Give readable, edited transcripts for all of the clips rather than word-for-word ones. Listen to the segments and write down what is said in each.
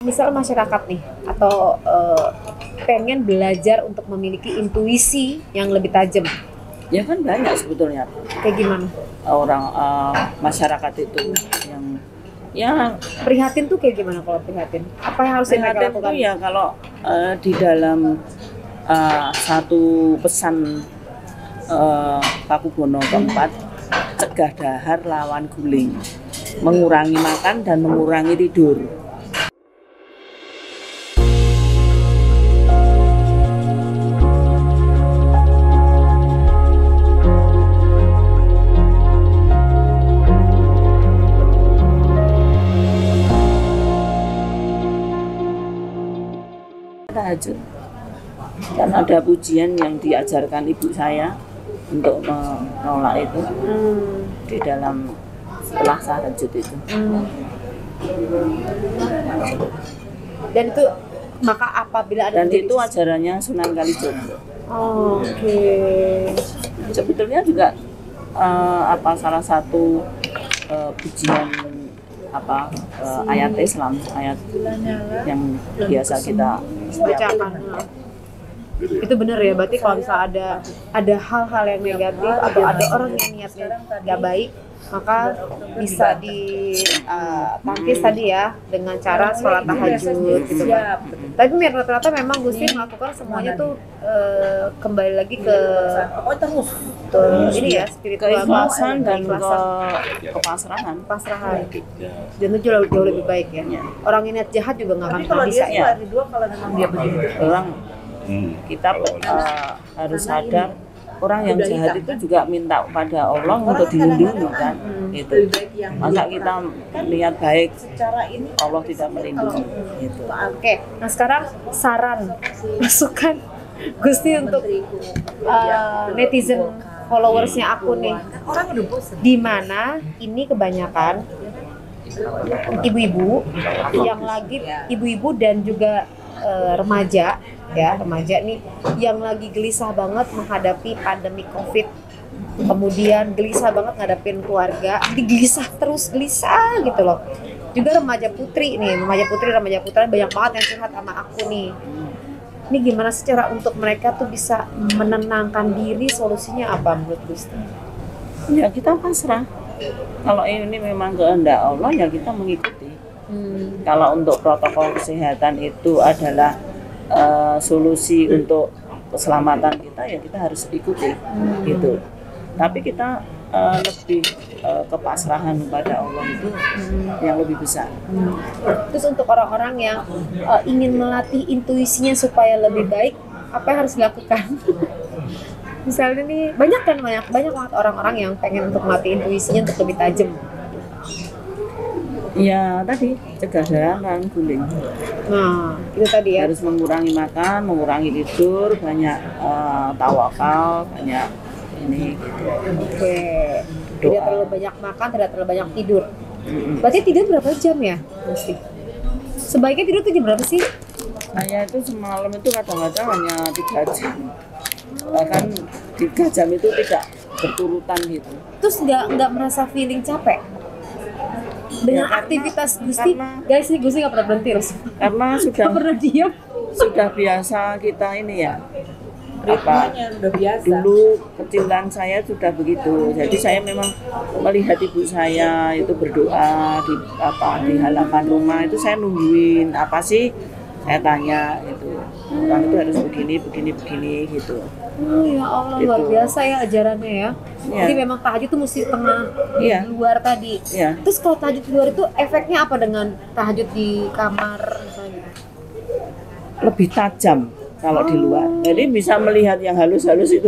Misal masyarakat nih atau pengen belajar untuk memiliki intuisi yang lebih tajam. Ya kan banyak sebetulnya Kayak gimana? orang masyarakat itu yang ya Prihatin tuh kayak gimana kalau prihatin? Apa yang harus mereka prihatin lakukan? tuh ya kalau di dalam satu pesan Pakubono keempat, cegah dahar lawan guling, mengurangi makan dan mengurangi tidur. Tahajud dan ada pujian yang diajarkan ibu saya untuk menolak itu di dalam setelah tahajud itu. Dan itu maka apabila ada Dan itu ajarannya Sunan Kalijogo. Oke. Sebetulnya juga salah satu pujian ayat Islam, ayat yang biasa kita bacakan. Itu benar ya, berarti kalau misalnya ada hal-hal yang negatif atau ada orang yang niatnya nggak baik, maka bisa ditangkis tadi ya dengan cara sholat tahajud gitu kan. Tapi rata-rata memang Gusti melakukan semuanya tuh kembali lagi ke ini ya, spiritual, keikhlasan dan keikhlasan, kepasrahan. pasrahan. Dan itu jauh lebih baik ya. Orang yang niat jahat juga nggak akan pernah bisa ya. Kalau memang dia begitu. Orang kita harus sadar orang yang jahat itu juga minta kepada Allah untuk dilindungi kan, itu. Masa kita niat baik, Allah tidak melindungi. Gitu. Oke, nah sekarang saran, masukan Gusti untuk netizen followersnya aku nih, di mana ini kebanyakan ibu-ibu yang lagi ibu-ibu dan juga remaja nih yang lagi gelisah banget menghadapi pandemi COVID, kemudian gelisah banget ngadepin keluarga, jadi gelisah gitu loh. Juga remaja remaja putra banyak banget yang curhat sama aku nih. Ini gimana secara untuk mereka tuh bisa menenangkan diri, solusinya apa menurut Gusti? Ya kita pasrah. Kalau ini memang kehendak Allah ya kita mengikuti. Kalau untuk protokol kesehatan itu adalah solusi untuk keselamatan kita, ya kita harus ikuti gitu. Tapi kita lebih kepasrahan kepada Allah itu yang lebih besar. Terus untuk orang-orang yang ingin melatih intuisinya supaya lebih baik, apa yang harus dilakukan? Misalnya nih banyak banget orang-orang yang pengen untuk melatih intuisinya untuk lebih tajam. Ya tadi cegah dahar lawan guling. Nah itu tadi ya. Harus mengurangi makan, mengurangi tidur, banyak tawakal, banyak ini gitu. Oke. Tidak terlalu banyak makan, tidak terlalu banyak tidur. Berarti tidur berapa jam ya? Mesti. Sebaiknya tidur tuh jam berapa sih? Saya itu semalam itu kadang-kadang hanya 3 jam. Bahkan 3 jam itu tidak berturutan gitu. Terus nggak merasa feeling capek? Dengan ya, aktivitas Gusti, guys ini Gusti nggak pernah berhenti loh. Karena sudah pernah diam. Sudah biasa kita ini ya. Udah biasa. Dulu kecilan saya sudah begitu. Jadi saya memang melihat ibu saya itu berdoa di halaman rumah itu saya nungguin apa sih? Saya tanya itu. Orang itu harus begini gitu. Oh ya Allah, luar biasa ya ajarannya ya. Jadi memang tahajud itu mesti tengah di luar tadi. Terus kalau tahajud di luar itu efeknya apa dengan tahajud di kamar misalnya? Lebih tajam kalau di luar. Jadi bisa melihat yang halus-halus itu.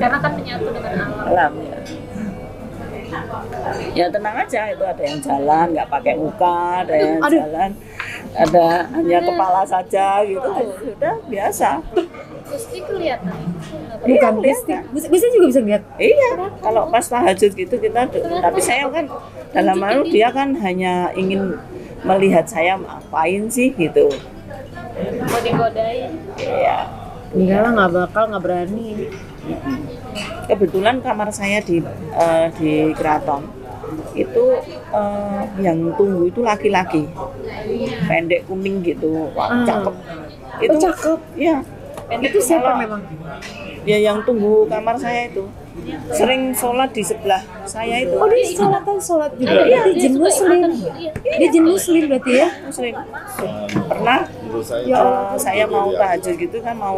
Karena kan menyatu dengan alam. Ya. Ya tenang aja, itu ada yang jalan nggak pakai muka, ada yang jalan ada hanya kepala saja gitu, sudah biasa. Gusti kelihatan. Bukan Gusti juga bisa lihat. Iya, kalau pas tahajud gitu kita, tapi saya kan dalam dia kan hanya ingin melihat saya ngapain sih gitu. Mau digodain? Iya. Enggak lah, nggak berani. Kebetulan kamar saya di keraton itu yang tunggu itu laki-laki, pendek kuning gitu, wah, cakep. Itu cakep. Ya. Itu siapa memang? Ya yang tunggu kamar saya itu sering sholat di sebelah saya itu. Oh dia sholat juga. Dia jin muslim. Dia jin muslim berarti ya? Muslim. Pernah saya mau tahajud gitu kan, mau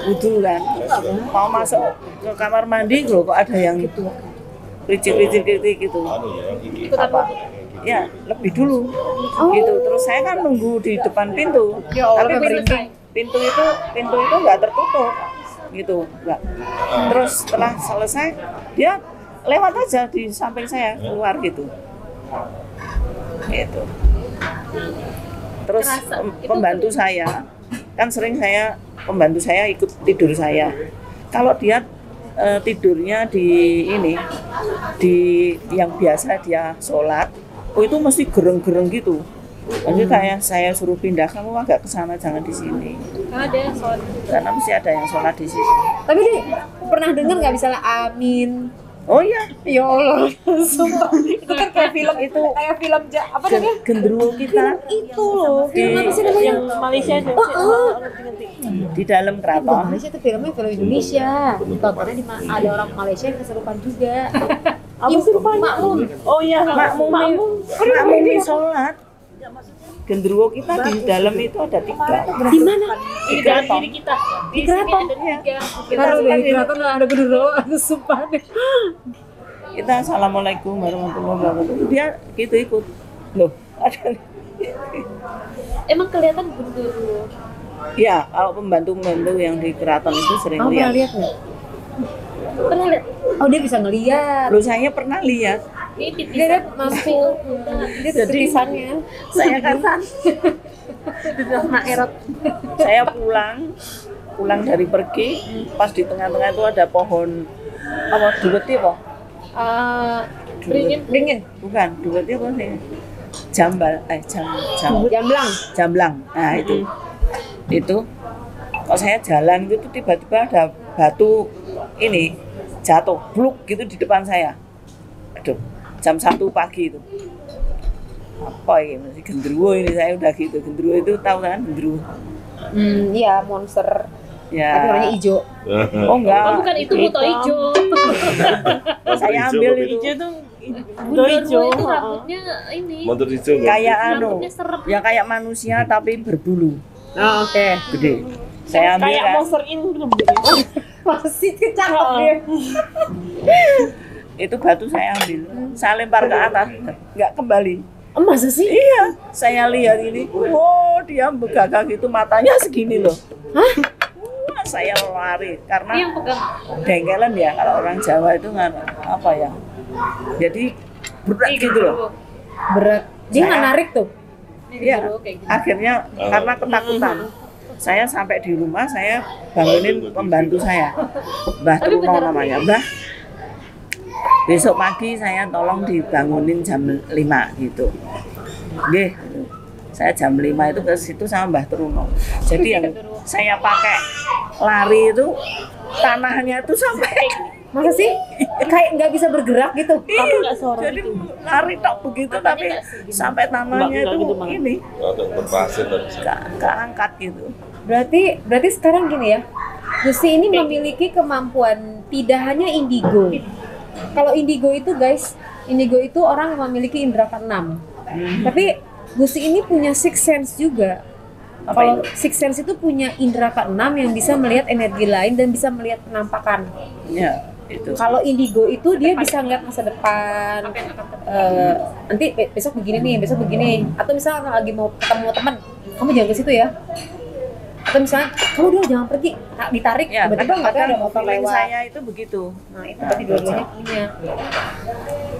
wudhu kan, mau masuk ke kamar mandi loh, kok ada yang gitu kericik gitu. Ya lebih dulu gitu. Terus saya kan nunggu di depan pintu, tapi pintu itu nggak tertutup gitu, nggak. Terus setelah selesai dia lewat aja di samping saya keluar gitu. Terus pembantu saya kan sering pembantu saya ikut tidur saya. Kalau dia tidurnya di yang biasa dia sholat, itu mesti gereng-gereng gitu. Jadi kayak saya suruh pindah, kamu agak ke sana, jangan di sini. Karena mesti ada yang sholat di sini. Tapi dia pernah dengar nggak misalnya amin? Oh iya, Ya Allah, sumpah. Itu kan kayak film itu, kayak film apa namanya? Genderuwo kita Itu loh, film apa sih namanya? Yang Malaysia itu. di dalam Bukan keraton. Malaysia itu filmnya film Indonesia. Tontonnya ada orang Malaysia yang kesurupan juga. Kesurupan makmum. Oh iya, Makmumi sholat. Genderuwo kita di dalam itu ada 3. Di mana? Di dalam diri kita. Di keraton. Kalau di keraton nggak ada genderuwo, ada sumpah deh. Kita assalamualaikum warahmatullahi wabarakatuh. Dia gitu ikut. Loh, ada. Emang kelihatan genderuwo. Ya, kalau pembantu-pembantu yang di keraton itu sering Kamu pernah lihat. lihat nggak? Pernah lihat? Oh dia bisa ngeliat. Loh, saya pernah lihat. Ini Dia titisan. mampu. Dia titisannya. Saya kan Titisan Erot. saya pulang dari pergi, pas di tengah-tengah itu ada pohon duweti apa? Beringin. Bukan, duweti apa sih? Jamblang. Nah, itu kalau saya jalan gitu tiba-tiba ada batu ini jatuh bluk gitu di depan saya. Aduh, jam 1 pagi itu. Apa ini masih genderuwo ini, saya udah gitu. Genderuwo itu tahu kan genderuwo? Iya monster. Ya. Tapi warnanya hijau. Oh enggak. Oh bukan itu buto hijau. Saya ambil itu. Hijau tuh buto hijau. Itu rambutnya ini. Motor hijau Kayak Rambutnya serem. ya kayak manusia tapi berbulu. Oh, oke. Gede. Saya ambil Kayak kan. monster ini Masih kecakep dia. Itu batu saya ambil. Saya lempar ke atas, nggak kembali. Masa sih? Iya, saya lihat ini. Oh, dia begagak gitu, matanya segini loh. Hah? Saya lari karena yang pegang. dengkelan ya, kalau orang Jawa itu nggak apa ya. Jadi berat gitu loh. Berat. Dia nggak Saya- narik tuh. Iya. Akhirnya karena ketakutan. Saya sampai di rumah, saya bangunin pembantu saya, Mbah Truno namanya. Mbah, besok pagi saya tolong dibangunin jam 5 gitu. Nggih. Saya jam 5 itu ke situ sama Mbah Truno. Jadi yang saya pakai lari itu tanahnya itu sampai Masa sih? Kayak nggak bisa bergerak gitu. Tapi nggak seorang jadi itu. lari tok begitu tapi sampai tanahnya itu gitu, Bang. ini Atau berpasir tapi keangkat gitu. Berarti sekarang gini ya. Gusti ini memiliki kemampuan tidak hanya indigo. Kalau indigo itu guys, indigo itu orang yang memiliki indera keenam. Tapi Gusti ini punya six sense juga. Apa Kalau six sense itu punya indera keenam yang bisa melihat energi lain dan bisa melihat penampakan. Ya, itu. Kalau indigo itu dia bisa ngeliat masa depan. Nanti besok begini nih, besok begini. Atau misalnya lagi mau ketemu teman, kamu jangan ke situ ya. Atau misalnya kamu udah jangan pergi, ditarik. Ya, Tiba-tiba nggak tahu ada motor feeling lewat. saya itu begitu. Nah itu tadi dua-duanya punya.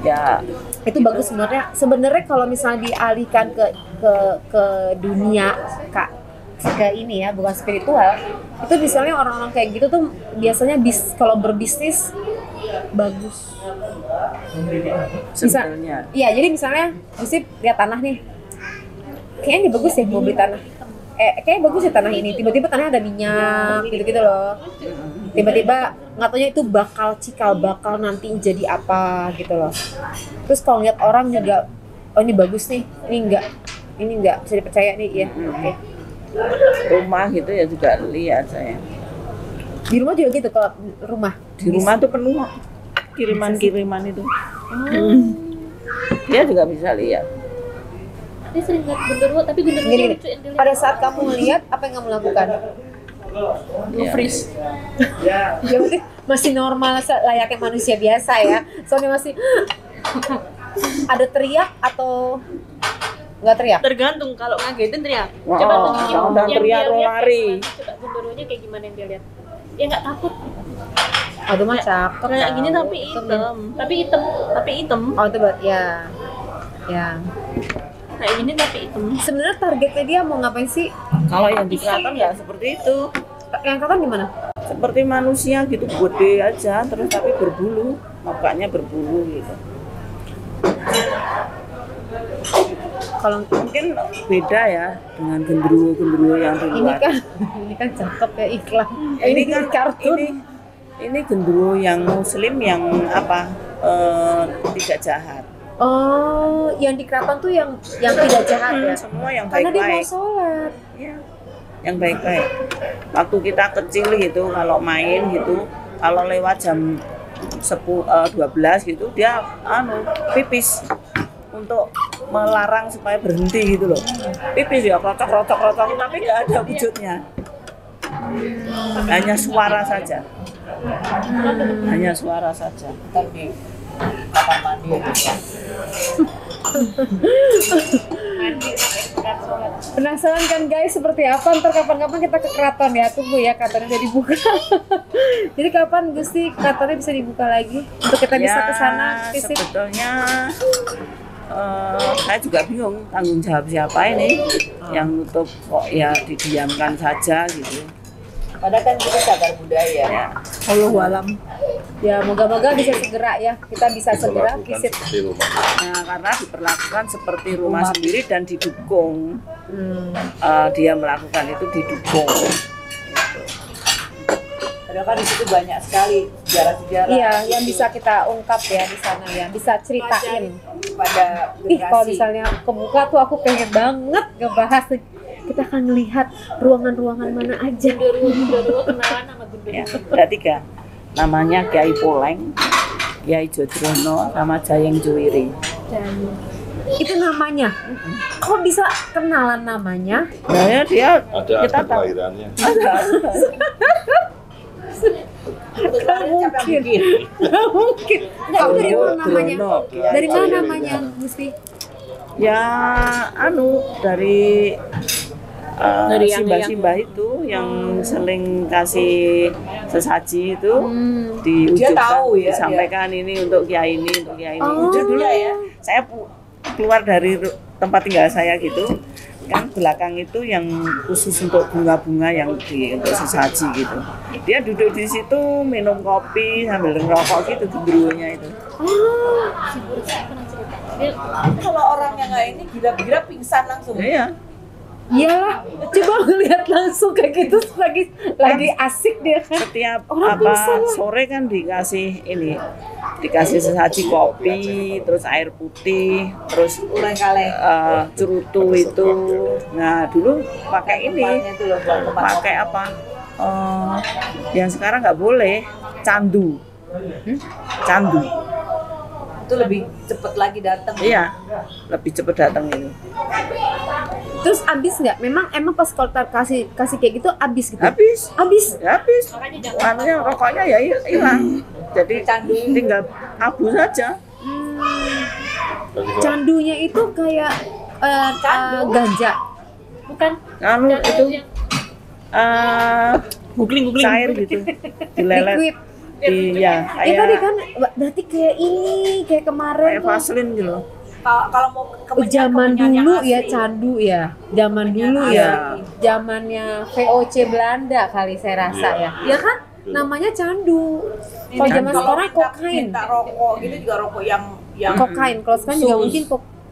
Ya, Itu bagus sebenarnya. Sebenarnya kalau misalnya dialihkan ke dunia ke ini ya, bukan spiritual. Itu misalnya orang-orang kayak gitu tuh biasanya kalau berbisnis bagus. sebenarnya. Iya, jadi misalnya mesti lihat tanah nih. Kayaknya ini bagus ya mau beli tanah. kayak bagus ya tanah ini, tiba-tiba tanahnya ada minyak gitu-gitu loh, tiba-tiba nggak taunya itu bakal cikal bakal nanti jadi apa gitu loh. Terus kalau lihat orang juga, oh ini bagus nih, ini enggak bisa dipercaya nih ya. Oke. Rumah gitu ya juga lihat saya. Di rumah juga gitu kalau rumah. Di rumah tuh penuh kiriman itu. Dia juga bisa lihat. Dia sering lihat genderuwo, tapi genderuwo Gini, lucu yang dilihat. pada saat kamu lihat apa yang kamu lakukan? Ya. Freeze. Ya berarti masih normal layaknya manusia biasa ya. Soalnya masih ada teriak atau nggak teriak? Tergantung, kalau ngagetin teriak. Wah, Coba tunjukin kalau udah yang teriak, dia lo lihat lari. kayak gimana. Coba genderuwonya kayak gimana yang dia lihat. Dia nggak takut. Aduh mah cakep. Kayak gini tau. tapi hitam. Tapi hitam. Oh itu buat ya. Ya. Kayak gini tapi hitam. Sebenarnya targetnya dia mau ngapain sih? Kalau yang di selatan nggak seperti itu. Yang kata gimana? Seperti manusia gitu, gede aja, terus tapi berbulu, mukanya berbulu gitu. Kalau Mungkin beda ya dengan genderuwo yang di ini luar. kan ini kan cakep ya iklan. Ini kan kartun. ini genderuwo yang muslim yang apa tidak jahat. Oh, yang di keraton tuh yang tidak jahat ya. Semua yang Karena dia mau baik-baik. sholat. Ya, yang baik-baik. Waktu kita kecil gitu, kalau main gitu, kalau lewat jam 12 gitu, dia pipis untuk melarang supaya berhenti gitu loh. Pipis ya, rotok, tapi nggak ada wujudnya. Hanya suara saja. Hanya suara saja. Tapi kamar mandi itu Penasaran kan guys seperti apa? Ntar kapan-kapan kita ke keraton ya. Tunggu ya keratonnya udah dibuka. Jadi kapan Gusti keratonnya bisa dibuka lagi untuk kita bisa ke sana visit? Sebetulnya saya juga bingung tanggung jawab siapa ini yang nutup kok ya didiamkan saja gitu. padahal kan kita cagar budaya. Ya. Allahualam. Ya moga-moga bisa segera ya kita bisa segera visit. Nah, karena diperlakukan seperti rumah sendiri dan didukung. Dia melakukan itu didukung. Padahal kan di situ banyak sekali sejarah-sejarah. Iya, yang bisa kita ungkap ya di sana ya, bisa ceritain. Pada Ih, kalau generasi. misalnya kebuka tuh aku pengen banget ngebahas. Kita akan melihat ruangan-ruangan mana aja. Genderuwo kenalan sama Ya, genderuwo. ada 3. Namanya Kiai Poleng, Kiai Jodrono, sama Jayeng Juwiri. Dan itu namanya. Kok bisa kenalan namanya? Nah, ya dia Ada kita tahu. kelahirannya. Ada. Gak mungkin. Gak mungkin. Nggak, itu dari mana namanya? Jodrono, Kiai Dari mana Juwiri. namanya, Gusti? Ya, dari Dari yang- simbah-simbah itu yang sering kasih sesaji itu Hmm. diucapkan, tahu ya, disampaikan ini untuk kiai ini, untuk kiai ini. Oh. Itu dulu ya. Saya keluar dari tempat tinggal saya gitu, kan belakang itu yang khusus untuk bunga-bunga yang untuk sesaji gitu. Dia duduk di situ minum kopi sambil ngerokok gitu genderuwonya itu. Kalau orang yang nggak ini gila-gila pingsan langsung. Iya. Iyalah, coba ngeliat langsung kayak gitu lagi asik dia kan. Setiap Orang apa pingsan lah. sore kan dikasih sesaji kopi, terus air putih, terus Ulang kaleng. cerutu itu. Nah dulu pakai ini, Tempatnya itu loh, buat tempat pakai apa? Yang sekarang nggak boleh, candu. Candu. itu lebih cepet lagi datang. Iya, lebih cepet datang ini. Terus abis nggak? Emang pas kalau kasih kayak gitu abis gitu? Habis, Abis. habis. Makanya jangan Anunya rokoknya ya hilang. Jadi Candu. tinggal abu saja. Candunya itu kayak ganja. bukan Anu Candu itu yang googling cair gitu, dilelet. Liquid. Iya, Tadi kayak kan berarti kayak ini, kayak kemarin tuh. Vaseline gitu. Kalau mau Zaman kemenyan dulu asli. ya candu ya. Zaman dulu Iya. ya. Zamannya VOC Belanda kali saya rasa ya. Ya kan? Namanya candu. Kalau zaman Candu. sekarang kokain. Minta rokok gitu juga rokok yang Kokain. Kalau sekarang juga Sus. mungkin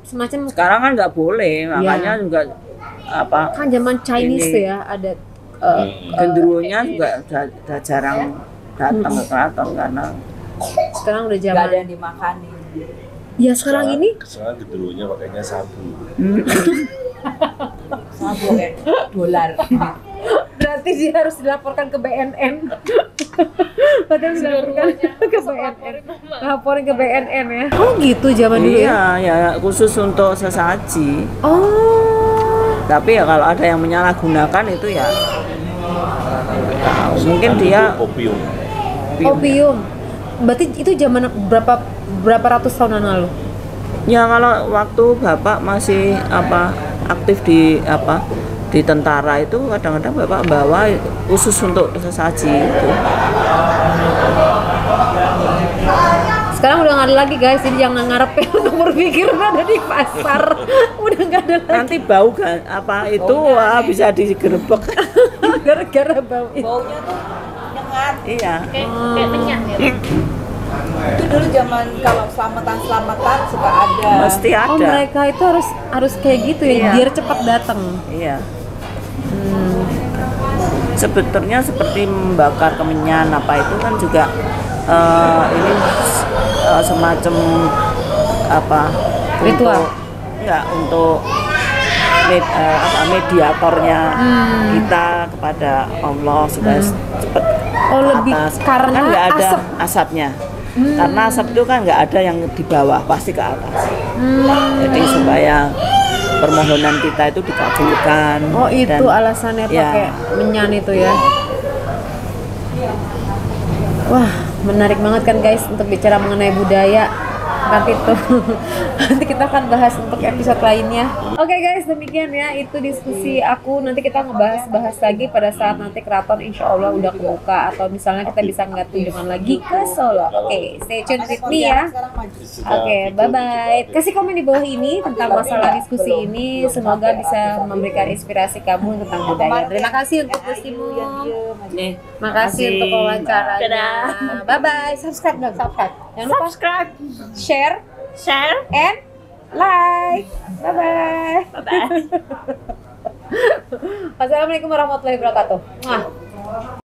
semacam Sekarang kan nggak boleh, makanya juga apa Kan zaman Chinese ini. tuh ya ada genderuwonya juga udah jarang datang ke keraton karena sekarang udah Nggak ada zaman. yang dimakanin. Ya sekarang ini Sekarang genderuwonya pakainya sabu. Sabu kayak dolar. berarti dia harus dilaporkan ke BNN. Berarti harus dilaporkan ke BNN. Laporin ke BNN ya. Oh gitu zaman dulu ya. iya ya khusus untuk sesaji. Oh. Tapi ya kalau ada yang menyalahgunakan itu ya mungkin dia Opium. Opium. Berarti itu zaman berapa ratus tahun yang lalu? ya kalau waktu bapak masih aktif di di tentara itu kadang-kadang bapak bawa khusus untuk sesaji itu. Sekarang udah nggak ada lagi guys, jadi jangan ngarepin untuk berpikir ada di pasar. Udah nggak ada lagi. Nanti bau kan itu wah bisa digerebek. Gara-gara bau itu. Baunya tuh nyengat. Iya. Kayak menyan ya. Itu dulu zaman kalau selamatan suka ada. Mesti ada. Oh mereka itu harus kayak gitu ya, Iya. biar cepat datang. Iya. Sebetulnya seperti membakar kemenyan itu kan juga ini semacam Ritual. untuk mediatornya kita kepada Allah supaya cepat Oh lebih atas. karena Kan nggak ada asap. asapnya. Karena asap itu kan nggak ada yang di bawah, pasti ke atas. Jadi supaya permohonan kita itu dikabulkan. Oh itu Dan- alasannya ya. pakai menyan itu ya. Wah menarik banget kan guys untuk bicara mengenai budaya. Nanti kita akan bahas untuk episode lainnya. Oke guys, demikian ya itu diskusi aku. Nanti kita ngebahas lagi pada saat nanti keraton insya Allah udah kebuka atau misalnya kita bisa ngeliat kunjungan lagi ke Solo. Oke, stay tune with me ya. Sekarang maju. Oke, bye-bye. Kasih komen di bawah ini tentang masalah diskusi ini. Semoga bisa memberikan inspirasi kamu tentang budaya. Terima kasih untuk Gustimu. Nih, Makasih untuk wawancaranya. Dadah. Bye-bye. Subscribe dong, subscribe. Jangan lupa Subscribe, share, share, and like. Bye-bye. bye-bye. Wassalamualaikum warahmatullahi wabarakatuh. Mwah.